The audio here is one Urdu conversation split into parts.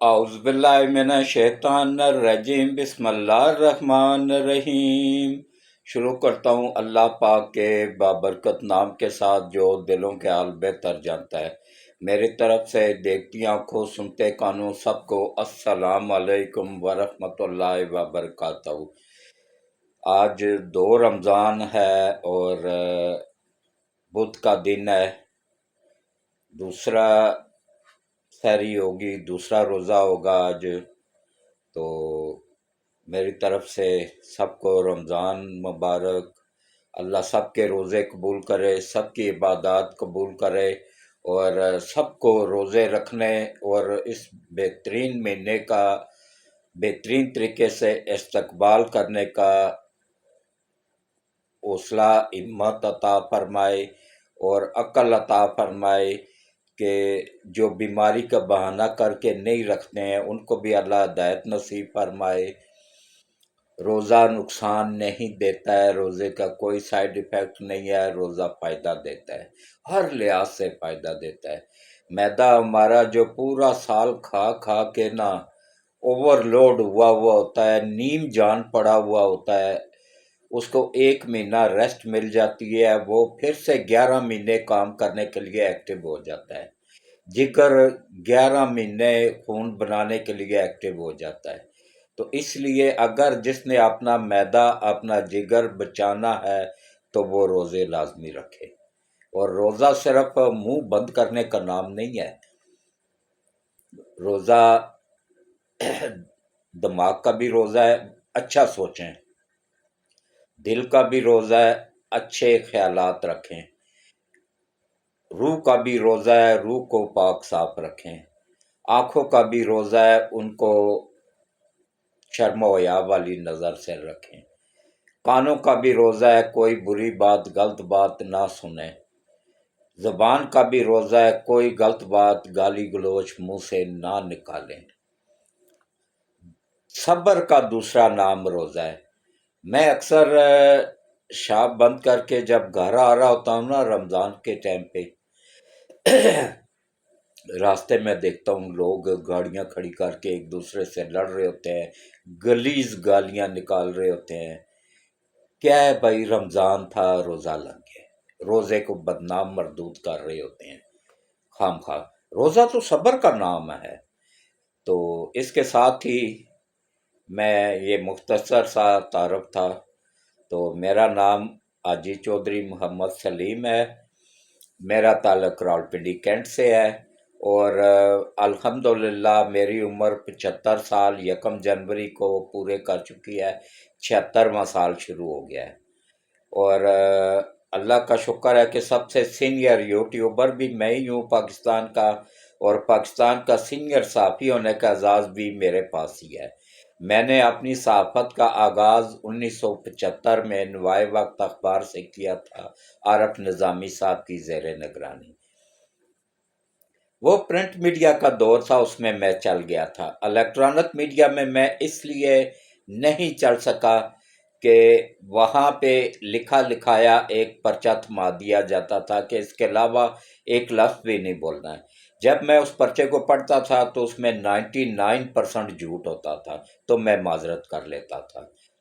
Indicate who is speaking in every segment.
Speaker 1: اعوذ باللہ من الشیطان الرجیم، بسم اللہ الرحمن الرحیم۔ شروع کرتا ہوں اللہ پاک کے بابرکت نام کے ساتھ جو دلوں کے حال بہتر جانتا ہے۔ میری طرف سے دیکھتی آنکھوں سنتے کانوں سب کو السلام علیکم ورحمۃ اللہ وبرکاتہ۔ آج 2 رمضان ہے اور بدھ کا دن ہے، دوسرا سحری ہوگی، دوسرا روزہ ہوگا آج۔ تو میری طرف سے سب کو رمضان مبارک، اللہ سب کے روزے قبول کرے، سب کی عبادات قبول کرے اور سب کو روزے رکھنے اور اس بہترین مہینے کا بہترین طریقے سے استقبال کرنے کا حوصلہ ہمت عطا فرمائے اور عقل عطا فرمائے کہ جو بیماری کا بہانہ کر کے نہیں رکھتے ہیں ان کو بھی اللہ ہدایت نصیب فرمائے۔ روزہ نقصان نہیں دیتا ہے، روزے کا کوئی سائیڈ ایفیکٹ نہیں ہے، روزہ فائدہ دیتا ہے، ہر لحاظ سے فائدہ دیتا ہے۔ میدا ہمارا جو پورا سال کھا کھا کے نا اوور لوڈ ہوا ہوا ہوتا ہے، نیم جان پڑا ہوا ہوتا ہے، اس کو 1 مہینہ ریسٹ مل جاتی ہے، وہ پھر سے 11 مہینے کام کرنے کے لیے ایکٹیو ہو جاتا ہے۔ جگر 11 مہینے خون بنانے کے لیے ایکٹیو ہو جاتا ہے۔ تو اس لیے اگر جس نے اپنا میدا اپنا جگر بچانا ہے تو وہ روزے لازمی رکھے۔ اور روزہ صرف منہ بند کرنے کا نام نہیں ہے، روزہ دماغ کا بھی روزہ ہے، اچھا سوچیں، دل کا بھی روزہ ہے، اچھے خیالات رکھیں، روح کا بھی روزہ ہے، روح کو پاک صاف رکھیں، آنکھوں کا بھی روزہ ہے، ان کو شرم و حیا والی نظر سے رکھیں، کانوں کا بھی روزہ ہے، کوئی بری بات غلط بات نہ سنیں، زبان کا بھی روزہ ہے، کوئی غلط بات گالی گلوچ منہ سے نہ نکالیں۔ صبر کا دوسرا نام روزہ ہے۔ میں اکثر شاپ بند کر کے جب گھر آ رہا ہوتا ہوں نا رمضان کے ٹائم پہ، راستے میں دیکھتا ہوں لوگ گاڑیاں کھڑی کر کے ایک دوسرے سے لڑ رہے ہوتے ہیں، گلیز گالیاں نکال رہے ہوتے ہیں۔ کیا ہے بھائی، رمضان تھا، روزہ لگ گیا، روزے کو بدنام مردود کر رہے ہوتے ہیں خام خواہ۔ روزہ تو صبر کا نام ہے۔ تو اس کے ساتھ ہی میں یہ مختصر سا تعارف تھا۔ تو میرا نام حاجی چودھری محمد سلیم ہے، میرا تعلق راولپنڈی کینٹ سے ہے اور الحمدللہ میری عمر 75 سال 1 جنوری کو پورے کر چکی ہے، 76واں سال شروع ہو گیا ہے۔ اور اللہ کا شکر ہے کہ سب سے سینئر یوٹیوبر بھی میں ہی ہوں پاکستان کا، اور پاکستان کا سینئر صحافی ہونے کا اعزاز بھی میرے پاس ہی ہے۔ میں نے اپنی صحافت کا آغاز 1975 میں نوائے وقت اخبار سے کیا تھا، عارف نظامی صاحب کی زیر نگرانی۔ وہ پرنٹ میڈیا کا دور تھا، اس میں میں چل گیا تھا۔ الیکٹرانک میڈیا میں اس لیے نہیں چل سکا کہ وہاں پہ لکھا لکھایا ایک پرچہ تھما دیا جاتا تھا کہ اس کے علاوہ ایک لفظ بھی نہیں بولنا ہے۔ جب میں اس پرچے کو پڑھتا تھا تو اس میں 99% جھوٹ ہوتا تھا، تو میں معذرت کر لیتا تھا۔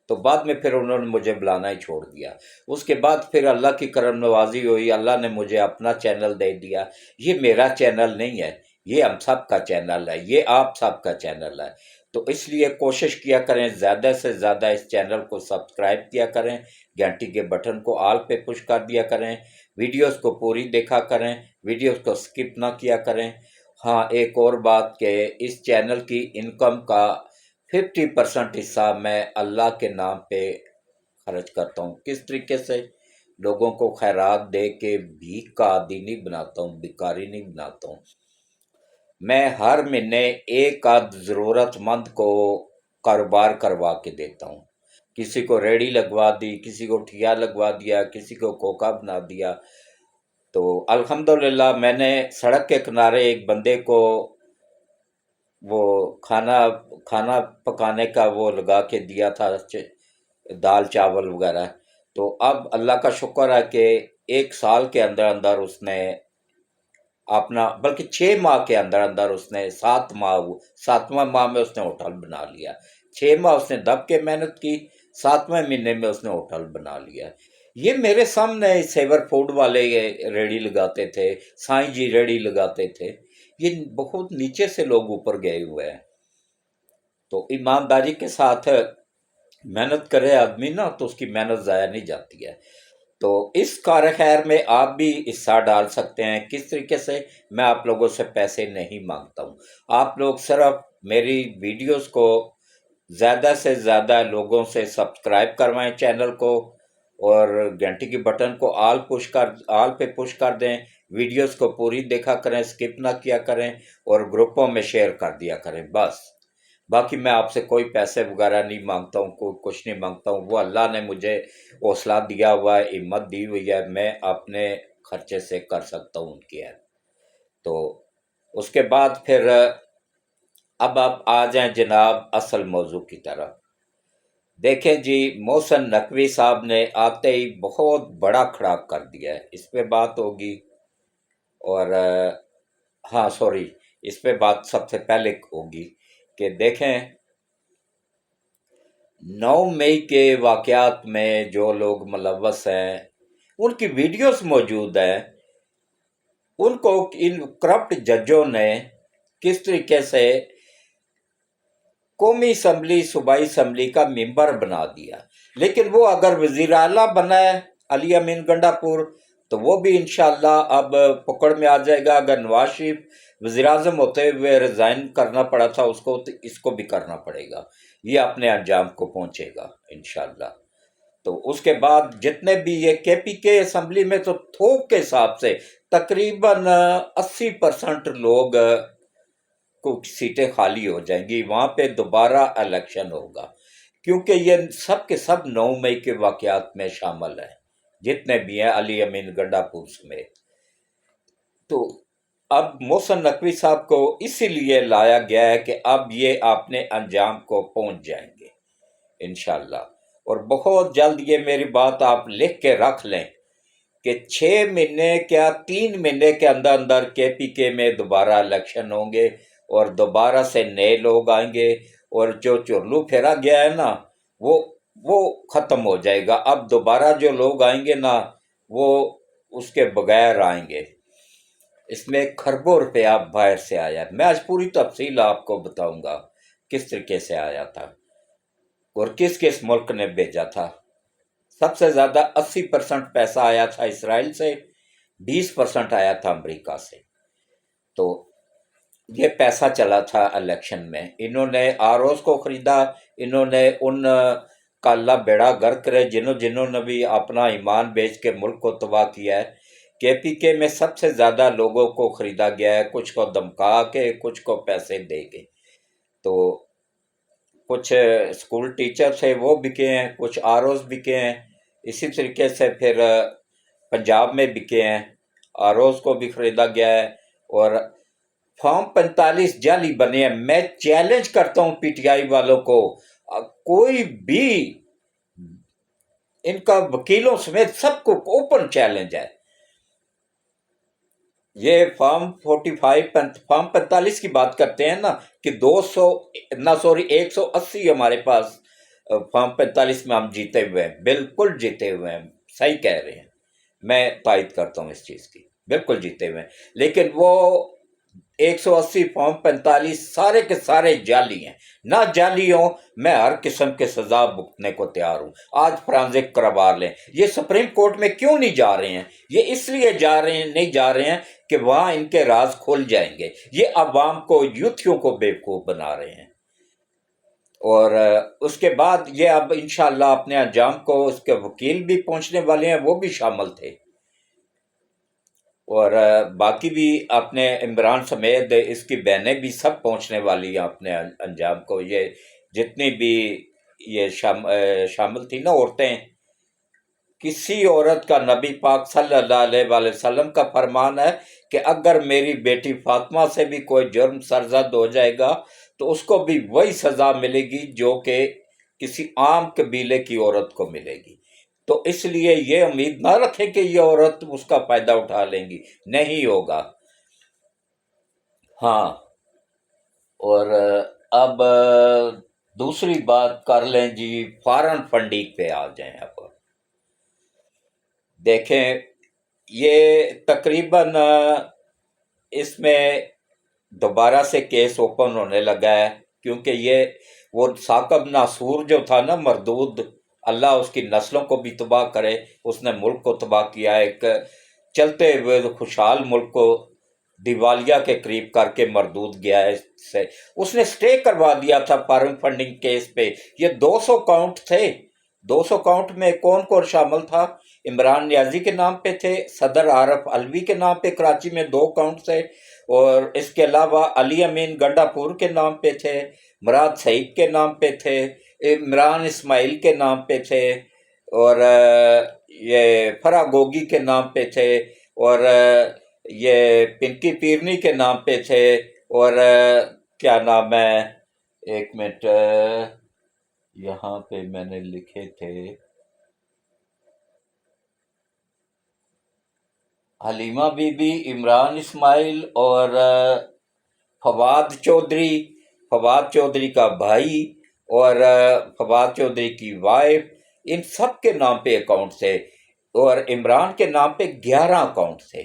Speaker 1: تو بعد میں پھر انہوں نے مجھے بلانا ہی چھوڑ دیا۔ اس کے بعد پھر اللہ کی کرم نوازی ہوئی، اللہ نے مجھے اپنا چینل دے دیا۔ یہ میرا چینل نہیں ہے، یہ ہم سب کا چینل ہے، یہ آپ سب کا چینل ہے۔ تو اس لیے کوشش کیا کریں زیادہ سے زیادہ اس چینل کو سبسکرائب کیا کریں، گھنٹی کے بٹن کو آل پہ پش کر دیا کریں، ویڈیوز کو پوری دیکھا کریں، ویڈیوز کو سکپ نہ کیا کریں۔ ہاں، ایک اور بات کہ اس چینل کی انکم کا 50% حصہ میں اللہ کے نام پہ خرچ کرتا ہوں۔ کس طریقے سے؟ لوگوں کو خیرات دے کے بھیک کا عادی نہیں بناتا ہوں، بیکاری نہیں بناتا ہوں۔ میں ہر مہینے ایک آدھ ضرورت مند کو کاروبار کروا کے دیتا ہوں، کسی کو ریڑھی لگوا دی، کسی کو ٹھیا لگوا دیا، کسی کو کوکا بنا دیا۔ تو الحمدللہ میں نے سڑک کے کنارے ایک بندے کو وہ کھانا پکانے کا وہ لگا کے دیا تھا، دال چاول وغیرہ۔ تو اب اللہ کا شکر ہے کہ 1 سال کے اندر اندر اس نے اپنا، بلکہ 6 ماہ کے اندر اندر اس نے 7 ماہ میں اس نے ہوٹل بنا لیا۔ 6 ماہ اس نے دب کے محنت کی، 7ویں مہینے میں اس نے ہوٹل بنا لیا۔ یہ میرے سامنے سیور فوڈ والے یہ ریڑھی لگاتے تھے، سائیں جی ریڑھی لگاتے تھے، یہ بہت نیچے سے لوگ اوپر گئے ہوئے ہیں۔ تو ایمانداری کے ساتھ محنت کرے آدمی نا تو اس کی محنت ضائع نہیں جاتی ہے۔ تو اس کار خیر میں آپ بھی حصہ ڈال سکتے ہیں۔ کس طریقے سے؟ میں آپ لوگوں سے پیسے نہیں مانگتا ہوں، آپ لوگ صرف میری ویڈیوز کو زیادہ سے زیادہ لوگوں سے سبسکرائب کروائیں چینل کو، اور گھنٹی کی بٹن کو آل پہ پش کر دیں، ویڈیوز کو پوری دیکھا کریں، سکپ نہ کیا کریں، اور گروپوں میں شیئر کر دیا کریں بس۔ باقی میں آپ سے کوئی پیسے وغیرہ نہیں مانگتا ہوں، کوئی کچھ نہیں مانگتا ہوں، وہ اللہ نے مجھے حوصلہ دیا ہوا ہے، ہمت دی ہوئی ہے، میں اپنے خرچے سے کر سکتا ہوں ان کی ہے۔ تو اس کے بعد پھر اب آپ آ جائیں جناب اصل موضوع کی طرف۔ دیکھیں جی، محسن نقوی صاحب نے آتے ہی بہت بڑا کھڑا کر دیا ہے، اس پہ بات ہوگی، اور ہاں سوری، اس پہ بات سب سے پہلے ہوگی کہ دیکھیں 9 مئی کے واقعات میں جو لوگ ملوث ہیں ان کی ویڈیوز موجود ہیں، ان کو ان کرپٹ ججوں نے کس طریقے سے قومی اسمبلی صوبائی اسمبلی کا ممبر بنا دیا۔ لیکن وہ اگر وزیر اعلیٰ بنا ہے علی امین گنڈا پور تو وہ بھی انشاءاللہ اب پکڑ میں آ جائے گا۔ اگر نواز شریف وزیر اعظم ہوتے ہوئے ریزائن کرنا پڑا تھا اس کو، تو اس کو بھی کرنا پڑے گا، یہ اپنے انجام کو پہنچے گا انشاءاللہ۔ تو اس کے بعد جتنے بھی یہ کے پی کے اسمبلی میں تو تھوک کے حساب سے تقریباً 80% لوگ کو سیٹیں خالی ہو جائیں گی، وہاں پہ دوبارہ الیکشن ہوگا، کیونکہ یہ سب کے سب 9 مئی کے واقعات میں شامل ہیں، جتنے بھی ہیں علی امین گنڈا پور سمیت۔ تو اب محسن نقوی صاحب کو اسی لیے لایا گیا ہے کہ اب یہ اپنے انجام کو پہنچ جائیں گے انشاءاللہ، اور بہت جلد یہ میری بات آپ لکھ کے رکھ لیں کہ 6 مہینے کیا 3 مہینے کے اندر اندر کے پی کے میں دوبارہ الیکشن ہوں گے، اور دوبارہ سے نئے لوگ آئیں گے، اور جو چرلو پھیرا گیا ہے نا وہ ختم ہو جائے گا۔ اب دوبارہ جو لوگ آئیں گے نا وہ اس کے بغیر آئیں گے۔ اس میں کھربوں روپیہ باہر سے آیا، میں آج پوری تفصیل آپ کو بتاؤں گا کس طریقے سے آیا تھا اور کس کس ملک نے بھیجا تھا۔ سب سے زیادہ 80% پیسہ آیا تھا اسرائیل سے، 20% آیا تھا امریکہ سے۔ تو یہ پیسہ چلا تھا الیکشن میں، انہوں نے آروز کو خریدا، انہوں نے ان کا اللہ بیڑا غرق کرے جنہوں نے بھی اپنا ایمان بیچ کے ملک کو تباہ کیا ہے۔ کے پی کے میں سب سے زیادہ لوگوں کو خریدا گیا ہے، کچھ کو دمکا کے، کچھ کو پیسے دے کے۔ تو کچھ اسکول ٹیچر تھے وہ بکے ہیں، کچھ آروز بکے ہیں، اسی طریقے سے پھر پنجاب میں بکے ہیں، آروز کو بھی خریدا گیا ہے، اور فارم 45 جعلی بنے ہیں۔ میں چیلنج کرتا ہوں پی ٹی آئی والوں کو، کوئی بھی ان کا وکیلوں سمیت سب کو اوپن چیلنج ہے، یہ فارم 45 کی بات کرتے ہیں نا کہ 180 ہمارے پاس فارم 45 میں ہم جیتے ہوئے ہیں، بالکل جیتے ہوئے ہیں، صحیح کہہ رہے ہیں، میں تائید کرتا ہوں اس چیز کی، بالکل جیتے ہوئے ہیں۔ لیکن وہ 180 فارم 45 سارے کے سارے جعلی ہیں، نہ جعلی ہوں میں ہر قسم کے سزا بھگتنے کو تیار ہوں۔ آج فرانزک کروا لیں، یہ سپریم کورٹ میں کیوں نہیں جا رہے ہیں؟ یہ اس لیے نہیں جا رہے ہیں کہ وہاں ان کے راز کھل جائیں گے، یہ عوام کو، یوتھیوں کو بیوقوف بنا رہے ہیں۔ اور اس کے بعد یہ اب انشاءاللہ اپنے انجام کو، اس کے وکیل بھی پہنچنے والے ہیں، وہ بھی شامل تھے، اور باقی بھی اپنے عمران سمیت اس کی بہنیں بھی سب پہنچنے والی ہیں اپنے انجام کو۔ یہ جتنی بھی یہ شامل تھی نا عورتیں، کسی عورت کا نبی پاک صلی اللہ علیہ وآلہ وسلم کا فرمان ہے کہ اگر میری بیٹی فاطمہ سے بھی کوئی جرم سرزد ہو جائے گا تو اس کو بھی وہی سزا ملے گی جو کہ کسی عام قبیلے کی عورت کو ملے گی۔ تو اس لیے یہ امید نہ رکھیں کہ یہ عورت اس کا فائدہ اٹھا لیں گی، نہیں ہوگا۔ ہاں، اور اب دوسری بات کر لیں جی، فارن فنڈنگ پہ آ جائیں اب۔ دیکھیں، یہ تقریباً اس میں دوبارہ سے کیس اوپن ہونے لگا ہے، کیونکہ یہ وہ ثاقب ناصور جو تھا نا مردود، اللہ اس کی نسلوں کو بھی تباہ کرے، اس نے ملک کو تباہ کیا، ایک چلتے ہوئے خوشحال ملک کو دیوالیہ کے قریب کر کے مردود گیا ہے سے۔ اس نے سٹے کروا دیا تھا فارن فنڈنگ کیس پہ۔ یہ 200 کاؤنٹ تھے، 200 کاؤنٹ میں کون کون شامل تھا؟ عمران نیازی کے نام پہ تھے، صدر عارف علوی کے نام پہ کراچی میں 2 کاؤنٹ تھے، اور اس کے علاوہ علی امین گنڈا پور کے نام پہ تھے، مراد سعید کے نام پہ تھے، عمران اسماعیل کے نام پہ تھے، اور یہ فرا گوگی کے نام پہ تھے، اور یہ پنکی پیرنی کے نام پہ تھے، اور کیا نام ہے، ایک منٹ، یہاں پہ میں نے لکھے تھے، حلیمہ بی بی، عمران اسماعیل، اور فواد چودھری کا بھائی، اور فواد چودھری کی وائف، ان سب کے نام پہ اکاؤنٹ تھے، اور عمران کے نام پہ 11 اکاؤنٹ تھے۔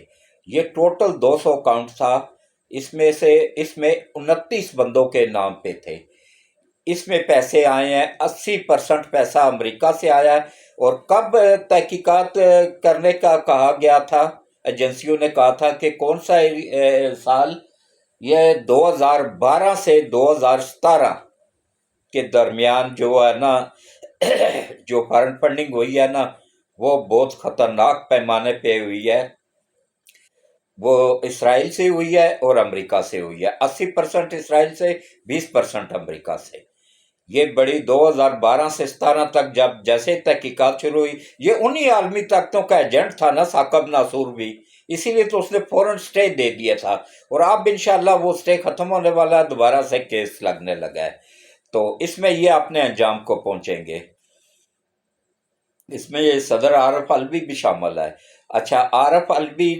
Speaker 1: یہ ٹوٹل 200 اکاؤنٹ تھا، اس میں 29 بندوں کے نام پہ تھے۔ اس میں پیسے آئے ہیں، 80% پیسہ امریکہ سے آیا ہے، اور کب تحقیقات کرنے کا کہا گیا تھا؟ ایجنسیوں نے کہا تھا کہ کون سا سال، یہ 2012 سے 2017 کے درمیان جو ہے نا جو فارن فنڈنگ ہوئی ہے نا، وہ بہت خطرناک پیمانے پہ ہوئی ہے۔ وہ اسرائیل سے ہوئی ہے اور امریکہ سے ہوئی ہے، 80% اسرائیل سے، 20% امریکہ سے۔ یہ بڑی 2012 سے 17 تک جب جیسے تحقیقات شروع ہوئی، یہ انہی عالمی طاقتوں کا ایجنٹ تھا نا ثاقب ناصور بھی، اسی لیے تو اس نے فوراً سٹے دے دیا تھا، اور اب انشاءاللہ وہ سٹے ختم ہونے والا ہے، دوبارہ سے کیس لگنے لگا ہے، تو اس میں یہ اپنے انجام کو پہنچیں گے۔ اس میں یہ صدر عارف علوی بھی شامل ہے۔ اچھا، عارف علوی،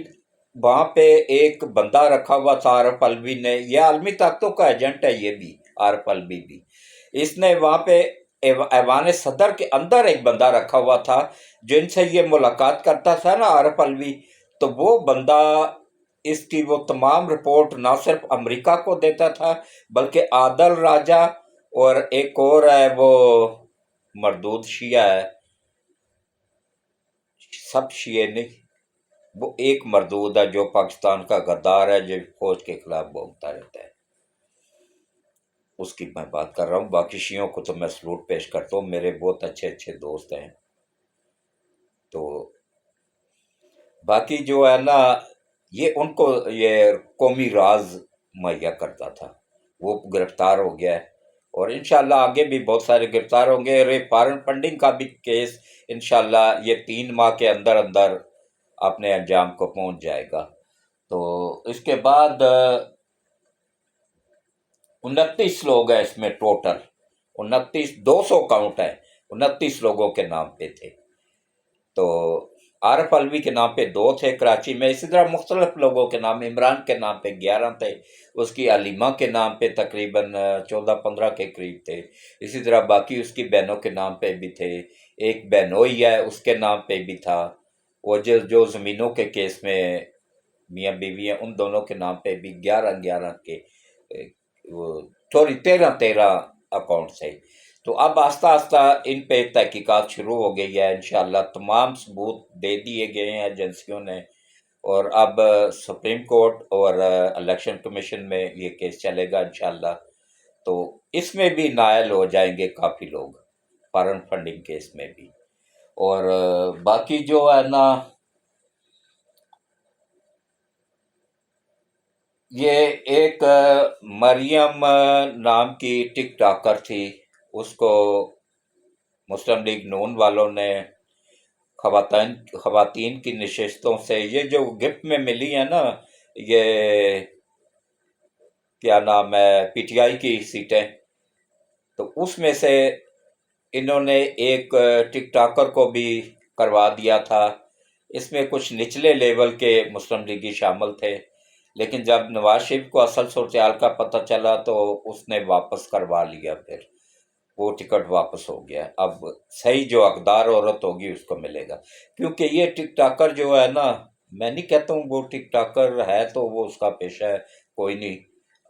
Speaker 1: وہاں پہ ایک بندہ رکھا ہوا تھا عارف علوی نے، یہ عالمی طاقتوں کا ایجنٹ ہے، یہ بھی عارف علوی بھی، اس نے وہاں پہ ایوان صدر کے اندر ایک بندہ رکھا ہوا تھا جن سے یہ ملاقات کرتا تھا نا عارف علوی، تو وہ بندہ اس کی وہ تمام رپورٹ نہ صرف امریکہ کو دیتا تھا، بلکہ عادل راجہ اور ایک اور ہے وہ مردود شیعہ ہے، سب شیعہ نہیں، وہ ایک مردود ہے جو پاکستان کا غدار ہے، جو فوج کے خلاف بولتا رہتا ہے، اس کی میں بات کر رہا ہوں۔ باقی شیعوں کو تو میں سلوٹ پیش کرتا ہوں، میرے بہت اچھے اچھے دوست ہیں۔ تو باقی جو ہے نا، یہ ان کو یہ قومی راز مہیا کرتا تھا، وہ گرفتار ہو گیا ہے، اور انشاءاللہ آگے بھی بہت سارے گرفتار ہوں گے، اور یہ فارن فنڈنگ کا بھی کیس انشاءاللہ یہ 3 ماہ کے اندر اندر اپنے انجام کو پہنچ جائے گا۔ تو اس کے بعد 29 لوگ ہیں اس میں ٹوٹل، 200 کاؤنٹ ہے، 29 لوگوں کے نام پہ تھے۔ تو عارف علوی کے نام پہ 2 تھے کراچی میں، اسی طرح مختلف لوگوں کے نام، عمران کے نام پہ 11 تھے، اس کی علیمہ کے نام پہ تقریباً 14-15 کے قریب تھے، اسی طرح باقی اس کی بہنوں کے نام پہ بھی تھے، ایک بہنوئی ہے اس کے نام پہ بھی تھا، اور جو زمینوں کے کیس میں میاں بیوی ہیں ان دونوں کے نام پہ بھی 11 کے وہ 13 اکاؤنٹ تھے۔ تو اب آہستہ آہستہ ان پہ تحقیقات شروع ہو گئی ہے، انشاءاللہ تمام ثبوت دے دیے گئے ہیں ایجنسیوں نے، اور اب سپریم کورٹ اور الیکشن کمیشن میں یہ کیس چلے گا انشاءاللہ، تو اس میں بھی نائل ہو جائیں گے کافی لوگ، فارن فنڈنگ کیس میں بھی۔ اور باقی جو ہے نا، یہ ایک مریم نام کی ٹک ٹاکر تھی، اس کو مسلم لیگ نون والوں نے خواتین کی نشستوں سے، یہ جو گفٹ میں ملی ہے نا، یہ کیا نام ہے، پی ٹی آئی کی سیٹیں، تو اس میں سے انہوں نے ایک ٹک ٹاکر کو بھی کروا دیا تھا۔ اس میں کچھ نچلے لیول کے مسلم لیگی شامل تھے، لیکن جب نواز شریف کو اصل صورتحال کا پتہ چلا تو اس نے واپس کروا لیا، پھر وہ ٹکٹ واپس ہو گیا۔ اب صحیح جو حقدار عورت ہوگی اس کو ملے گا، کیونکہ یہ ٹک ٹاکر جو ہے نا، میں نہیں کہتا ہوں وہ ٹک ٹاکر ہے تو وہ اس کا پیشہ ہے، کوئی نہیں،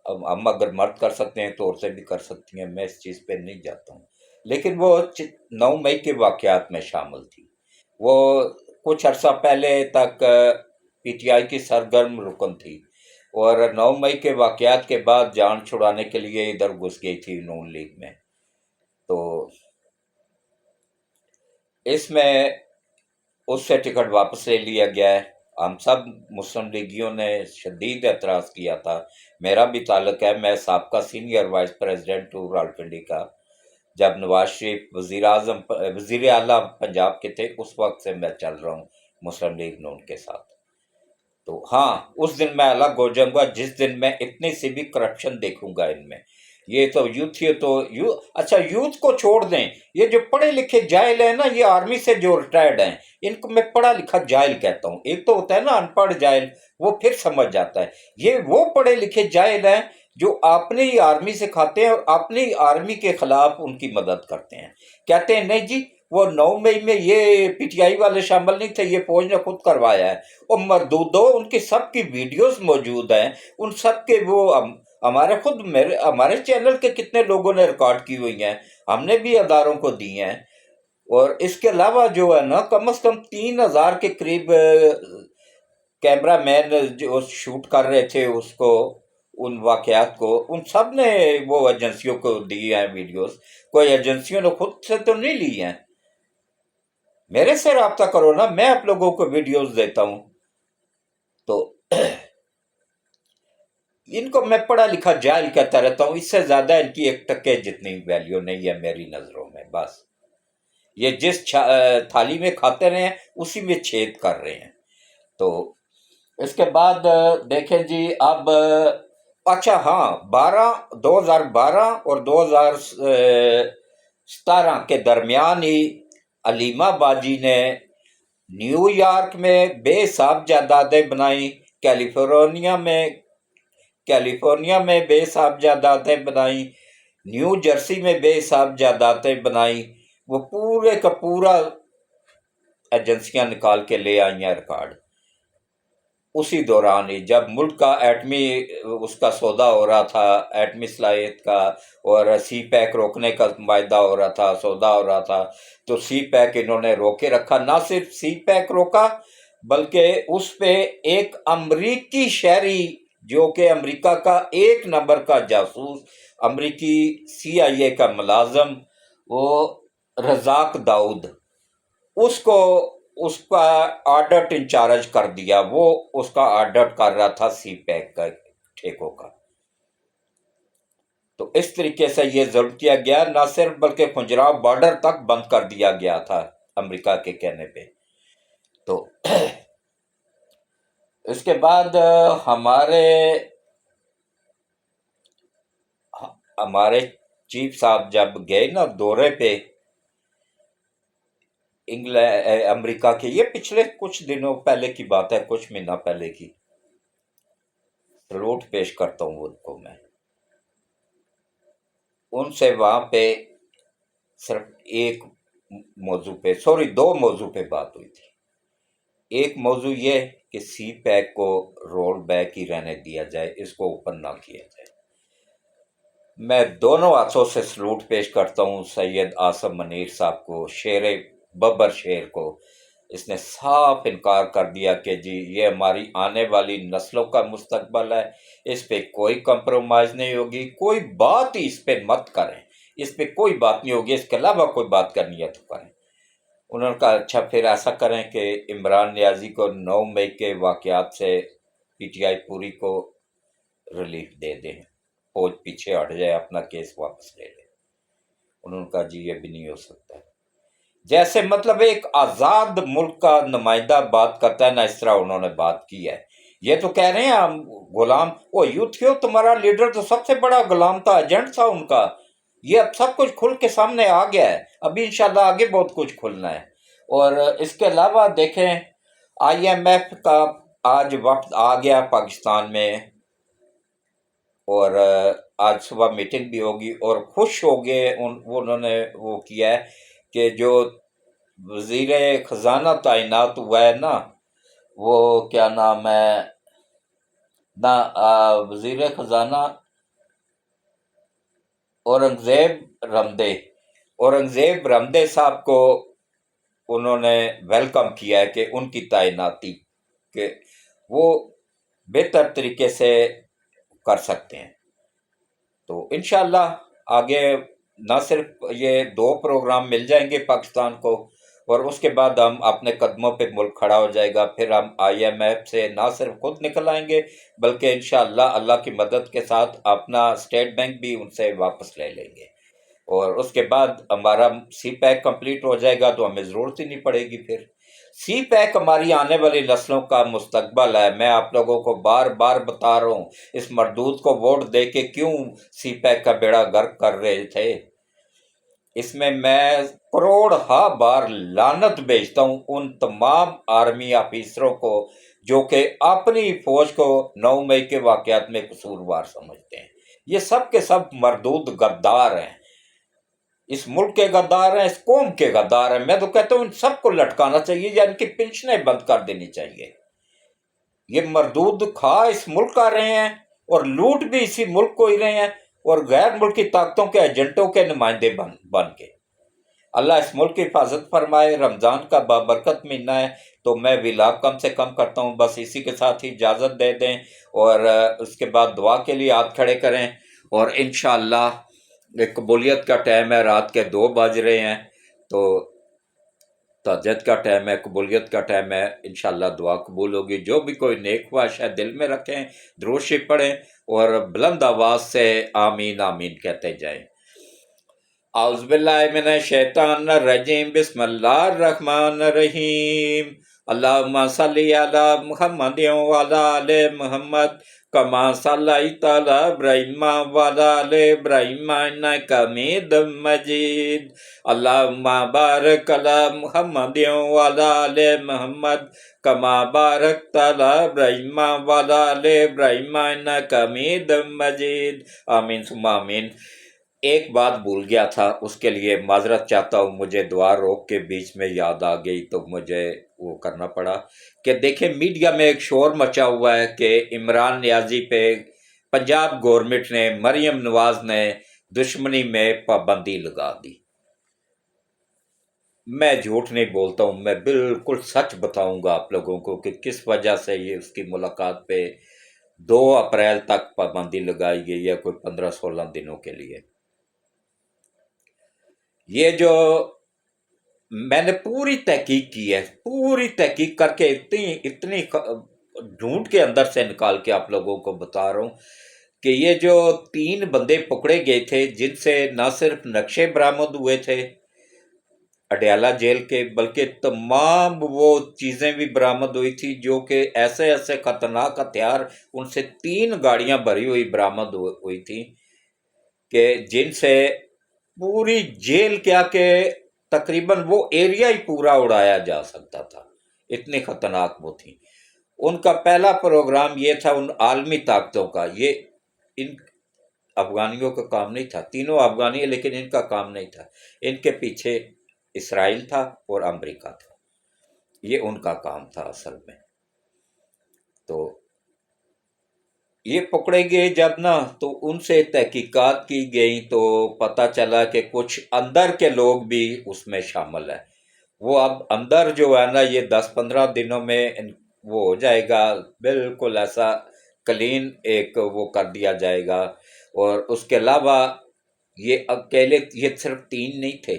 Speaker 1: اب ہم اگر مرد کر سکتے ہیں تو عورتیں بھی کر سکتی ہیں، میں اس چیز پہ نہیں جاتا ہوں، لیکن وہ 9 مئی کے واقعات میں شامل تھی۔ وہ کچھ عرصہ پہلے تک پی ٹی آئی کی سرگرم رکن تھی، اور 9 مئی کے واقعات کے بعد جان چھڑانے کے لیے ادھر گھس گئی تھی نون لیگ میں۔ تو اس میں اس سے ٹکٹ واپس لے لیا گیا ہے۔ ہم سب مسلم لیگیوں نے شدید اعتراض کیا تھا، میرا بھی تعلق ہے، میں سابقہ سینئر وائس پریزیڈنٹ ہوں راولپنڈی کا، جب نواز شریف وزیر اعلیٰ پنجاب کے تھے اس وقت سے میں چل رہا ہوں مسلم لیگ نون کے ساتھ۔ تو ہاں، اس دن میں الگ ہو جاؤں گا جس دن میں اتنی سی بھی کرپشن دیکھوں گا ان میں۔ یہ تو اچھا یوتھ کو چھوڑ دیں، یہ جو پڑھے لکھے جاہل ہیں نا، یہ آرمی سے جو ریٹائرڈ ہیں، ان کو میں پڑھا لکھا جاہل کہتا ہوں۔ ایک تو ہوتا ہے نا ان پڑھ جاہل، وہ پھر سمجھ جاتا ہے، یہ وہ پڑھے لکھے جاہل ہیں جو اپنی ہی آرمی سے کھاتے ہیں اور اپنی آرمی کے خلاف ان کی مدد کرتے ہیں، کہتے ہیں نہیں جی وہ 9 مئی میں یہ پی ٹی آئی والے شامل نہیں تھے، یہ فوج نے خود کروایا ہے۔ اور مردودو، ان کی سب کی ویڈیوز موجود ہیں، ان سب کے وہ ہمارے چینل کے کتنے لوگوں نے ریکارڈ کی ہوئی ہیں، ہم نے بھی اداروں کو دی ہیں۔ اور اس کے علاوہ جو ہے نا، کم از کم 3,000 کے قریب کیمرہ مین جو شوٹ کر رہے تھے اس کو، ان واقعات کو، ان سب نے وہ ایجنسیوں کو دی ہیں ویڈیوز، کوئی ایجنسیوں نے خود سے تو نہیں لی ہیں۔ میرے سے رابطہ کرو نا، میں آپ لوگوں کو ویڈیوز دیتا ہوں۔ تو ان کو میں پڑھا لکھا جاہل کہتا رہتا ہوں، اس سے زیادہ ان کی ایک ٹکے جتنی ویلیو نہیں ہے میری نظروں میں۔ بس یہ جس تھالی میں کھاتے رہے ہیں اسی میں چھید کر رہے ہیں۔ تو اس کے بعد دیکھیں جی، اب اچھا ہاں، 2012 اور 2017 کے درمیان ہی علیمہ باجی نے نیو یارک میں بے حساب جائیدادیں بنائیں، کیلیفورنیا میں بے حساب جائیدادیں بنائیں، نیو جرسی میں بے حساب جائیدادیں بنائیں، وہ پورے کا پورا ایجنسیاں نکال کے لے آئی ہیں ریکارڈ۔ اسی دوران ہی جب ملک کا ایٹمی اس کا سودا ہو رہا تھا، ایٹمی صلاحیت کا، اور سی پیک روکنے کا معاہدہ ہو رہا تھا، سودا ہو رہا تھا، تو سی پیک انہوں نے روکے رکھا۔ نہ صرف سی پیک روکا بلکہ اس پہ ایک امریکی شہری جو کہ امریکہ کا 1 نمبر کا جاسوس، امریکی سی آئی اے کا ملازم، وہ رزاق داؤد، اس کا آڈٹ انچارج کر دیا، وہ اس کا آڈٹ کر رہا تھا سی پیک کا ٹھیکوں کا۔ تو اس طریقے سے یہ ظلم کیا گیا، نہ صرف بلکہ کھنجراؤ بارڈر تک بند کر دیا گیا تھا امریکہ کے کہنے پہ۔ تو اس کے بعد ہمارے چیف صاحب جب گئے نا دورے پہ امریکہ کے، یہ پچھلے کچھ دنوں پہلے کی بات ہے، کچھ مہینہ پہلے کی، سلوٹ پیش کرتا ہوں ان کو میں۔ ان سے وہاں پہ صرف ایک موضوع پہ، 2 موضوع پہ بات ہوئی تھی۔ ایک موضوع یہ کہ سی پیک کو رول بیک ہی رہنے دیا جائے، اس کو اوپن نہ کیا جائے۔ میں دونوں ہاتھوں سے سلوٹ پیش کرتا ہوں سید عاصم منیر صاحب کو، ببر شیر کو۔ اس نے صاف انکار کر دیا کہ جی یہ ہماری آنے والی نسلوں کا مستقبل ہے، اس پہ کوئی کمپرومائز نہیں ہوگی، کوئی بات ہی اس پہ مت کریں، اس پہ کوئی بات نہیں ہوگی، اس کے علاوہ کوئی بات کرنی ہے تو کریں۔ انہوں نے کہا اچھا پھر ایسا کریں کہ عمران نیازی کو 9 مئی کے واقعات سے پی ٹی آئی پوری کو ریلیف دے دیں، فوج پیچھے ہٹ جائے، اپنا کیس واپس لے لے۔ انہوں نے کہا جی یہ بھی نہیں ہو سکتا۔ جیسے مطلب ایک آزاد ملک کا نمائندہ بات کرتا ہے نا، اس طرح انہوں نے بات کی ہے۔ یہ تو کہہ رہے ہیں ہم غلام، وہ یوتھیو تمہارا لیڈر تو سب سے بڑا غلام تھا، ایجنٹ تھا ان کا۔ یہ اب سب کچھ کھل کے سامنے آ گیا ہے، ابھی انشاءاللہ آگے بہت کچھ کھلنا ہے۔ اور اس کے علاوہ دیکھیں آئی ایم ایف کا آج وقت آ گیا پاکستان میں، اور آج صبح میٹنگ بھی ہوگی، اور خوش ہو گئے انہوں نے وہ کیا ہے کہ جو وزیر خزانہ تعینات ہوا ہے نا، وہ کیا نام ہے نا، وزیر خزانہ اورنگزیب رمدے صاحب کو انہوں نے ویلکم کیا ہے کہ ان کی تعیناتی کہ وہ بہتر طریقے سے کر سکتے ہیں۔ تو انشاءاللہ آگے نہ صرف یہ 2 پروگرام مل جائیں گے پاکستان کو، اور اس کے بعد ہم اپنے قدموں پہ ملک کھڑا ہو جائے گا، پھر ہم IMF سے نہ صرف خود نکل آئیں گے بلکہ انشاءاللہ اللہ کی مدد کے ساتھ اپنا اسٹیٹ بینک بھی ان سے واپس لے لیں گے، اور اس کے بعد ہمارا سی پیک کمپلیٹ ہو جائے گا تو ہمیں ضرورت ہی نہیں پڑے گی پھر۔ سی پیک ہماری آنے والی نسلوں کا مستقبل ہے، میں آپ لوگوں کو بار بار بتا رہا ہوں، اس مردود کو ووٹ دے کے کیوں سی پیک کا بیڑا غرق کر رہے تھے۔ اس میں کروڑ بار لعنت بھیجتا ہوں ان تمام آرمی آفیسروں کو جو کہ اپنی فوج کو 9 مئی کے واقعات میں قصوروار سمجھتے ہیں۔ یہ سب کے سب مردود غدار ہیں، اس ملک کے غدار ہیں، اس قوم کے غدار ہیں۔ میں تو کہتا ہوں ان سب کو لٹکانا چاہیے یا ان کی پنشنیں بند کر دینی چاہیے۔ یہ مردود کھا اس ملک کا رہے ہیں اور لوٹ بھی اسی ملک کو ہی رہے ہیں، اور غیر ملکی طاقتوں کے ایجنٹوں کے نمائندے بن کے۔ اللہ اس ملک کی حفاظت فرمائے۔ رمضان کا بابرکت مہینہ ہے، تو میں ولاگ کم سے کم کرتا ہوں، بس اسی کے ساتھ ہی اجازت دے دیں، اور اس کے بعد دعا کے لیے ہاتھ کھڑے کریں، اور انشاءاللہ قبولیت کا ٹائم ہے، رات کے 2 بج رہے ہیں، تو تہجد کا ٹائم ہے، قبولیت کا ٹائم ہے، انشاءاللہ دعا قبول ہوگی۔ جو بھی کوئی نیک خواہش ہے دل میں رکھیں، درود شریف پڑھیں، اور بلند آواز سے آمین آمین کہتے جائیں۔ اعوذ باللہ من الشیطان الرجیم، بسم اللہ الرحمن الرحیم، اللہم صلی علی محمد وعلی آل محمد کما صلیت علی ابراہیم وعلی آل ابراہیم انک حمید مجید، اللہم بارک علی محمد وعلی آل محمد کما بارکت علی ابراہیم وعلی آل ابراہیم انک حمید مجید، آمین ثم آمین۔ ایک بات بھول گیا تھا، اس کے لیے معذرت چاہتا ہوں، مجھے دعا روک کے بیچ میں یاد آ گئی تو مجھے وہ کرنا پڑا کہ دیکھیں میڈیا میں ایک شور مچا ہوا ہے کہ عمران نیازی پہ پنجاب گورنمنٹ نے، مریم نواز نے دشمنی میں پابندی لگا دی۔ میں جھوٹ نہیں بولتا ہوں، میں بالکل سچ بتاؤں گا آپ لوگوں کو کہ کس وجہ سے یہ اس کی ملاقات پہ 2 اپریل تک پابندی لگائی گئی ہے، کوئی 15-16 دنوں کے لیے۔ یہ جو میں نے پوری تحقیق کی ہے، پوری تحقیق کر کے اتنی ڈھونڈ کے اندر سے نکال کے آپ لوگوں کو بتا رہا ہوں کہ یہ جو 3 بندے پکڑے گئے تھے، جن سے نہ صرف نقشے برآمد ہوئے تھے اڈیالہ جیل کے، بلکہ تمام وہ چیزیں بھی برآمد ہوئی تھی جو کہ ایسے خطرناک ہتھیار، ان سے 3 گاڑیاں بھری ہوئی برآمد ہوئی تھی کہ جن سے پوری جیل کیا کہ تقریباً وہ ایریا ہی پورا اڑایا جا سکتا تھا، اتنی خطرناک وہ تھی۔ ان کا پہلا پروگرام یہ تھا ان عالمی طاقتوں کا، یہ ان افغانیوں کا کام نہیں تھا، تینوں افغانی ہیں لیکن ان کا کام نہیں تھا، ان کے پیچھے اسرائیل تھا اور امریکہ تھا، یہ ان کا کام تھا اصل میں۔ تو یہ پکڑے گئے جب نا، تو ان سے تحقیقات کی گئی تو پتہ چلا کہ کچھ اندر کے لوگ بھی اس میں شامل ہیں۔ وہ اب اندر جو ہے نا، یہ 10-15 دنوں میں وہ ہو جائے گا، بالکل ایسا کلین ایک وہ کر دیا جائے گا۔ اور اس کے علاوہ یہ اکیلے، یہ صرف 3 نہیں تھے،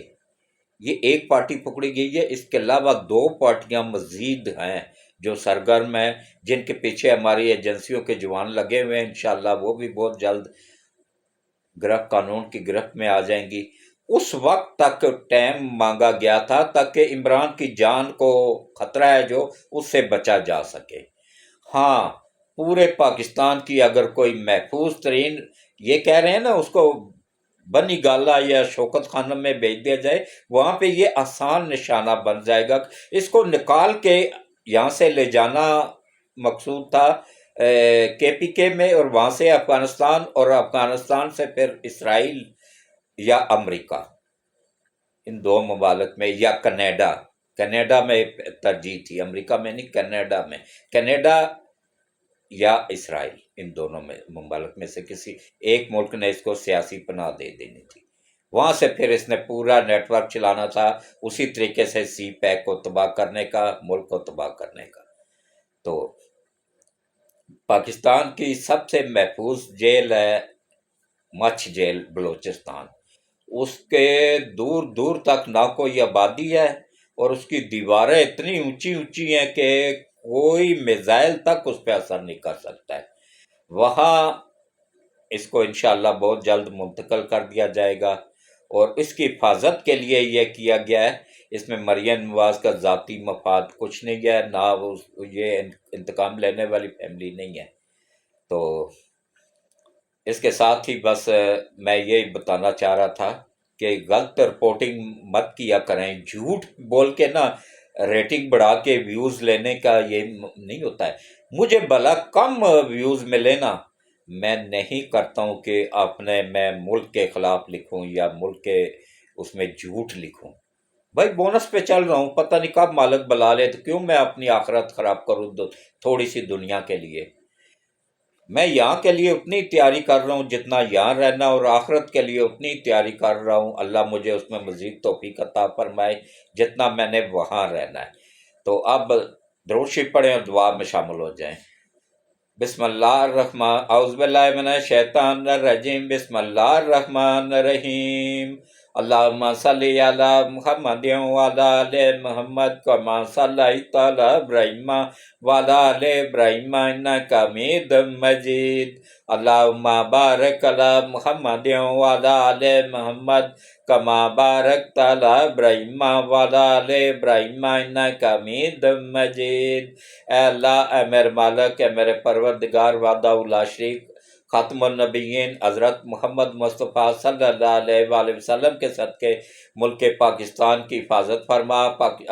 Speaker 1: یہ ایک پارٹی پکڑی گئی ہے، اس کے علاوہ 2 پارٹیاں مزید ہیں جو سرگرم ہیں، جن کے پیچھے ہماری ایجنسیوں کے جوان لگے ہوئے ہیں، انشاءاللہ وہ بھی بہت جلد قانون کی گرفت میں آ جائیں گی۔ اس وقت تک ٹائم مانگا گیا تھا تاکہ عمران کی جان کو خطرہ ہے جو، اس سے بچا جا سکے۔ ہاں، پورے پاکستان کی اگر کوئی محفوظ ترین، یہ کہہ رہے ہیں نا، اس کو بنی گالا یا شوکت خانم میں بھیج دیا جائے، وہاں پہ یہ آسان نشانہ بن جائے گا۔ اس کو نکال کے یہاں سے لے جانا مقصود تھا کے پی کے میں، اور وہاں سے افغانستان، اور افغانستان سے پھر اسرائیل یا امریکہ، ان دو ممالک میں، یا کینیڈا۔ کینیڈا میں ترجیح تھی، امریکہ میں نہیں، کینیڈا میں، کینیڈا یا اسرائیل، ان دونوں میں ممالک میں سے کسی ایک ملک نے اس کو سیاسی پناہ دے دینی تھی۔ وہاں سے پھر اس نے پورا نیٹ ورک چلانا تھا، اسی طریقے سے سی پیک کو تباہ کرنے کا، ملک کو تباہ کرنے کا۔ تو پاکستان کی سب سے محفوظ جیل ہے مچھ جیل، بلوچستان۔ اس کے دور دور تک نہ کوئی آبادی ہے، اور اس کی دیواریں اتنی اونچی اونچی ہیں کہ کوئی میزائل تک اس پہ اثر نہیں کر سکتا ہے۔ وہاں اس کو انشاءاللہ بہت جلد منتقل کر دیا جائے گا، اور اس کی حفاظت کے لیے یہ کیا گیا ہے۔ اس میں مریم نواز کا ذاتی مفاد کچھ نہیں ہے، نہ یہ انتقام لینے والی فیملی نہیں ہے۔ تو اس کے ساتھ ہی بس میں یہی بتانا چاہ رہا تھا کہ غلط رپورٹنگ مت کیا کریں، جھوٹ بول کے نا ریٹنگ بڑھا کے ویوز لینے کا یہ نہیں ہوتا ہے۔ مجھے بھلا کم ویوز ملے نا، میں نہیں کرتا ہوں کہ میں ملک کے خلاف لکھوں یا ملک کے اس میں جھوٹ لکھوں۔ بھائی بونس پہ چل رہا ہوں، پتہ نہیں کب مالک بلا لے، تو کیوں میں اپنی آخرت خراب کروں تھوڑی سی دنیا کے لیے؟ میں یہاں کے لیے اتنی تیاری کر رہا ہوں جتنا یہاں رہنا، اور آخرت کے لیے اتنی تیاری کر رہا ہوں، اللہ مجھے اس میں مزید توفیق عطا فرمائے جتنا میں نے وہاں رہنا ہے۔ تو اب درود شریف پڑھیں اور دعا میں شامل ہو جائیں۔ بسم اللہ الرحمن، اعوذ باللہ من الشیطان الرجیم، بسم اللہ الرحمن الرحیم۔ اللہم صلی علی محمد وعلی آل محمد کما صلیت علی ابراہیم وعلی آل ابراہیم انک حمید مجید۔ اللہم بارک علی محمد وعلی آل محمد کما بارکت علی ابراہیم وعلی آل ابراہیم انک حمید مجید۔ اے اللہ، اے میرے مالک، اے میرے پروردگار وحدہ لا شریک، خاتم النبیین حضرت محمد مصطفیٰ صلی اللہ علیہ وآلہ وسلم کے صدقے ملک پاکستان کی حفاظت فرما،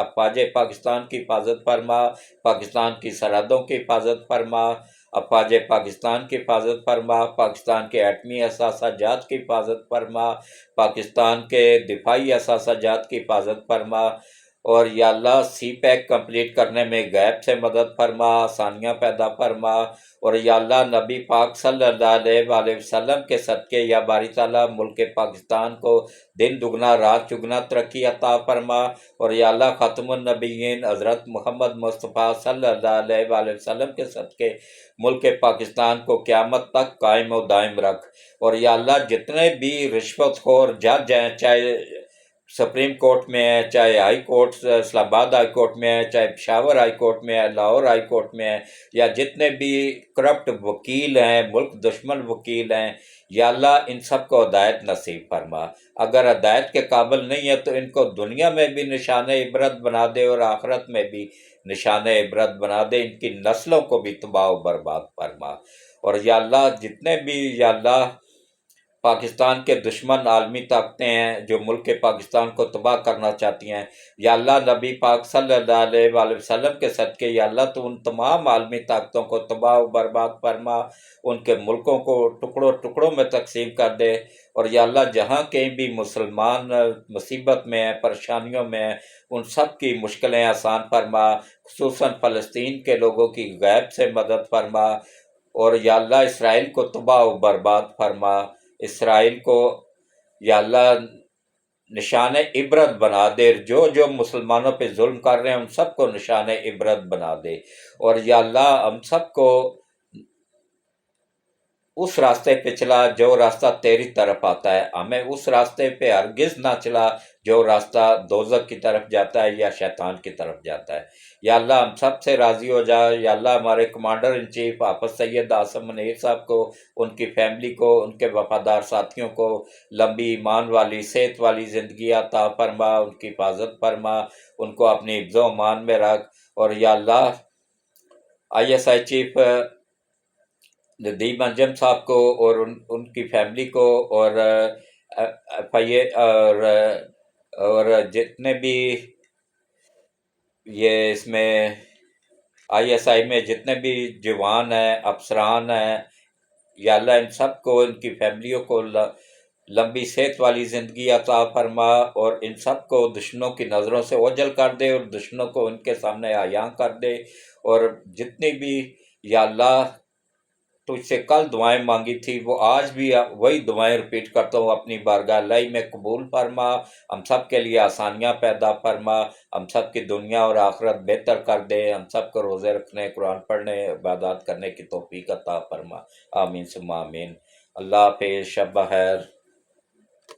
Speaker 1: افواج پاکستان کی حفاظت فرما، پاکستان کی سرحدوں کی حفاظت فرما، افواج پاکستان کی حفاظت فرما، پاکستان کے ایٹمی اثاثہ جات کی حفاظت فرما، پاکستان کے دفاعی اثاثہ جات کی حفاظت فرما، اور یا اللہ سی پیک کمپلیٹ کرنے میں غیب سے مدد فرما، آسانیاں پیدا فرما، اور یا اللہ نبی پاک صلی اللہ علیہ وآلہ وسلم کے صدقے یا باری تعالیٰ ملک پاکستان کو دن دگنا رات چگنا ترقی عطا فرما، اور یا اللہ ختم النبیین حضرت محمد مصطفیٰ صلی اللہ علیہ وآلہ وسلم کے صدقے ملک پاکستان کو قیامت تک قائم و دائم رکھ، اور یا اللہ جتنے بھی رشوت خور جج ہیں، چاہے سپریم کورٹ میں ہے، چاہے ہائی کورٹ اسلام آباد ہائی کورٹ میں ہے، چاہے پشاور ہائی کورٹ میں ہے، لاہور ہائی کورٹ میں ہے، یا جتنے بھی کرپٹ وکیل ہیں، ملک دشمن وکیل ہیں، یا اللہ ان سب کو ہدایت نصیب فرما۔ اگر ہدایت کے قابل نہیں ہے تو ان کو دنیا میں بھی نشان عبرت بنا دے، اور آخرت میں بھی نشان عبرت بنا دے، ان کی نسلوں کو بھی تباہ و برباد فرما۔ اور یا اللہ جتنے بھی یا اللہ پاکستان کے دشمن عالمی طاقتیں ہیں جو ملک پاکستان کو تباہ کرنا چاہتی ہیں، یا اللہ نبی پاک صلی اللہ علیہ وآلہ وسلم کے صدقے یا اللہ تو ان تمام عالمی طاقتوں کو تباہ و برباد فرما، ان کے ملکوں کو ٹکڑوں ٹکڑوں میں تقسیم کر دے، اور یا اللہ جہاں کہیں بھی مسلمان مصیبت میں ہیں، پریشانیوں میں ہیں، ان سب کی مشکلیں آسان فرما، خصوصاً فلسطین کے لوگوں کی غیب سے مدد فرما، اور یا اللہ اسرائیل کو تباہ و برباد فرما، اسرائیل کو یا اللہ نشان عبرت بنا دے، جو جو مسلمانوں پہ ظلم کر رہے ہیں ان سب کو نشان عبرت بنا دے، اور یا اللہ ہم سب کو اس راستے پہ چلا جو راستہ تیری طرف آتا ہے، ہمیں اس راستے پہ ہرگز نہ چلا جو راستہ دوزخ کی طرف جاتا ہے یا شیطان کی طرف جاتا ہے۔ یا اللہ ہم سب سے راضی ہو جا، یا اللہ ہمارے کمانڈر ان چیف حافظ سید عاصم منیر صاحب کو، ان کی فیملی کو، ان کے وفادار ساتھیوں کو لمبی ایمان والی صحت والی زندگی عطا فرما، ان کی حفاظت فرما، ان کو اپنی حفظ و امان میں رکھ، اور یا Allah I S I chief Nadeem Anjum صاحب کو اور ان کی فیملی کو، اور اور جتنے بھی یہ اس میں ISI میں جتنے بھی جوان ہیں، افسران ہیں، یا اللہ ان سب کو، ان کی فیملیوں کو لمبی صحت والی زندگی عطا فرما، اور ان سب کو دشمنوں کی نظروں سے اوجھل کر دے، اور دشمنوں کو ان کے سامنے عیاں کر دے، اور جتنی بھی یا اللہ تجھ سے کل دعائیں مانگی تھی وہ آج بھی وہی دعائیں رپیٹ کرتا ہوں، اپنی بارگاہ الہی میں قبول فرما، ہم سب کے لیے آسانیاں پیدا فرما، ہم سب کی دنیا اور آخرت بہتر کر دے، ہم سب کو روزے رکھنے، قرآن پڑھنے، عبادات کرنے کی توفیق عطا فرما، آمین ثم آمین۔ اللہ حافظ، شب بخیر۔